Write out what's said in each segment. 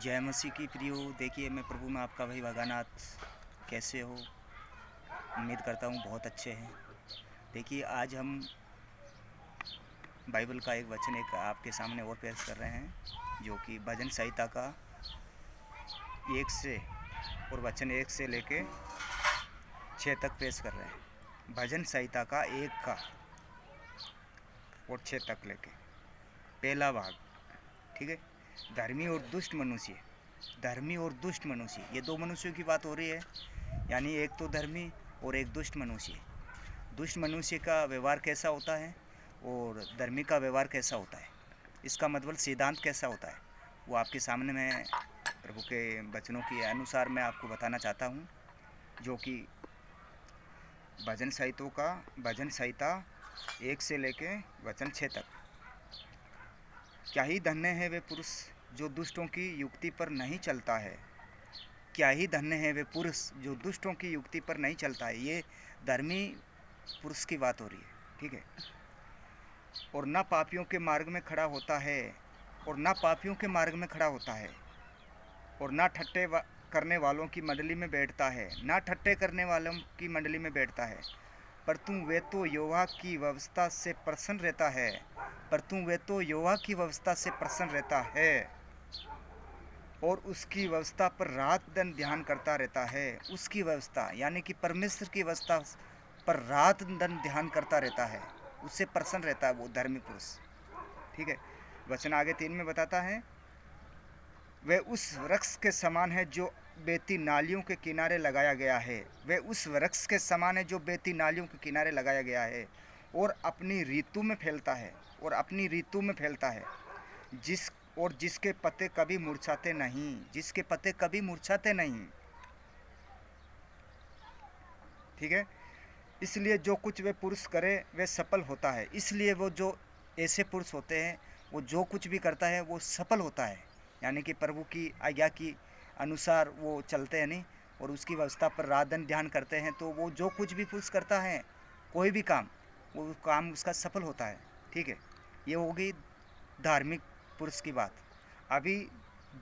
जय मसीह की प्रियो। देखिए, मैं प्रभु में आपका भाई भगानाथ। कैसे हो? उम्मीद करता हूँ बहुत अच्छे हैं। देखिए, आज हम बाइबल का एक वचन एक आपके सामने और पेश कर रहे हैं, जो कि भजन संहिता का 1 से और वचन 1 से लेके 6 तक पेश कर रहे हैं। भजन संहिता का 1 का और 6 तक लेके पहला भाग। ठीक है। धर्मी और दुष्ट मनुष्य। धर्मी और दुष्ट मनुष्य, ये दो मनुष्यों की बात हो रही है। यानी एक तो धर्मी और एक दुष्ट मनुष्य। दुष्ट मनुष्य का व्यवहार कैसा होता है और धर्मी का व्यवहार कैसा होता है, इसका मतलब सिद्धांत कैसा होता है, वो आपके सामने मैं प्रभु के वचनों के अनुसार मैं आपको बताना चाहता हूँ, जो कि भजन संहिता 1 से लेके वचन 6 तक। क्या ही धन्य है वे पुरुष जो दुष्टों की युक्ति पर नहीं चलता है। क्या ही धन्य है वे पुरुष जो दुष्टों की युक्ति पर नहीं चलता है। ये धर्मी पुरुष की बात हो रही है। ठीक है। और ना पापियों के मार्ग में खड़ा होता है, और ना पापियों के मार्ग में खड़ा होता है, और ना ठट्टे करने वालों की मंडली में बैठता है, ना ठट्टे करने वालों की मंडली में बैठता है। पर तू वे तो यहोवा की व्यवस्था से प्रसन्न रहता है, पर तू वे तो यहोवा की व्यवस्था से प्रसन्न रहता है, और उसकी व्यवस्था पर रात दिन ध्यान करता रहता है। उसकी व्यवस्था यानी कि परमेश्वर की व्यवस्था पर रात दिन ध्यान करता रहता है, उससे प्रसन्न रहता है वो धर्मी पुरुष। ठीक है। वचन आगे 3 में बताता है, वह उस वृक्ष के समान है जो बेती नालियों के किनारे लगाया गया है। वह उस वृक्ष के समान है जो बेती नालियों के किनारे लगाया गया है, और अपनी ऋतु में फैलता है, और अपनी ऋतु में फैलता है, जिसके पत्ते कभी मुरझाते नहीं, जिसके पत्ते कभी मुरझाते नहीं। ठीक है। इसलिए जो कुछ वे पुरुष करे वे सफल होता है। इसलिए वो जो ऐसे पुरुष होते हैं, वो जो कुछ भी करता है वो सफल होता है। यानी कि प्रभु की आज्ञा की अनुसार वो चलते हैं नहीं, और उसकी व्यवस्था पर रात दिन ध्यान करते हैं, तो वो जो कुछ भी पुरुष करता है, कोई भी काम, वो काम उसका सफल होता है। ठीक है। ये होगी धार्मिक पुरुष की बात। अभी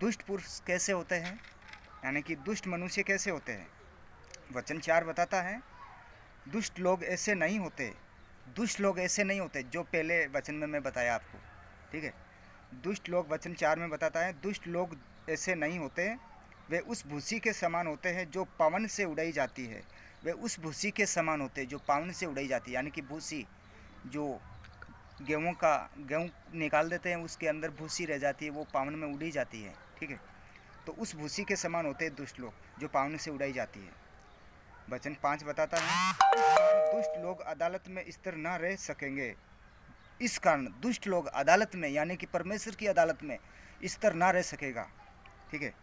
दुष्ट पुरुष कैसे होते हैं, यानी कि दुष्ट मनुष्य कैसे होते हैं, वचन 4 बताता है, दुष्ट लोग ऐसे नहीं होते। दुष्ट लोग ऐसे नहीं होते जो पहले वचन में मैं बताया आपको। ठीक है। दुष्ट लोग वचन 4 में बताता है, दुष्ट लोग ऐसे नहीं होते। वे उस भूसी के समान होते हैं जो पवन से उड़ाई जाती है। वे उस भूसी के समान होते हैं जो पवन से उड़ाई जाती है। यानी कि भूसी, जो गेहूँ निकाल देते हैं, उसके अंदर भूसी रह जाती है, वो पवन में उड़ी जाती है। ठीक है। तो उस भूसी के समान होते हैं दुष्ट लोग, जो पवन से उड़ाई जाती है। वचन 5 बताता है, दुष्ट लोग अदालत में स्थिर न रह सकेंगे। इस कारण दुष्ट लोग अदालत में, यानी कि परमेश्वर की अदालत में स्थिर न रह सकेगा। ठीक है।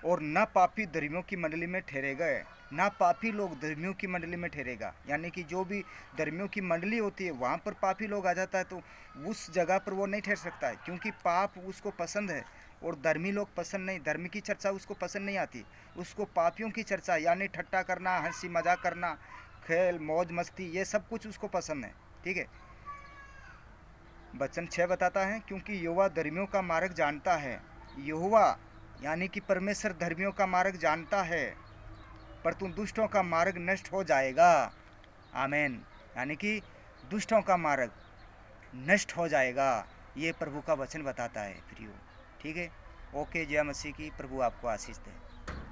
और ना पापी धर्मियों की मंडली में ठहरेगा। ना पापी लोग धर्मियों की मंडली में ठहरेगा, यानी कि जो भी धर्मियों की मंडली होती है वहाँ पर पापी लोग आ जाता है, तो उस जगह पर वो नहीं ठहर सकता है, क्योंकि पाप उसको पसंद है और धर्मी लोग पसंद नहीं। धर्मी की चर्चा उसको पसंद नहीं आती। उसको पापियों की चर्चा, यानी ठट्टा करना, हंसी मजाक करना, खेल मौज मस्ती, ये सब कुछ उसको पसंद है। ठीक है। वचन 6 बताता है, क्योंकि यहोवा धर्मियों का मार्ग जानता है। यहोवा यानी कि परमेश्वर धर्मियों का मार्ग जानता है, पर तुम दुष्टों का मार्ग नष्ट हो जाएगा। आमीन। यानी कि दुष्टों का मार्ग नष्ट हो जाएगा, ये प्रभु का वचन बताता है प्रियो। ठीक है। ओके, जय मसीह की। प्रभु आपको आशीष दे।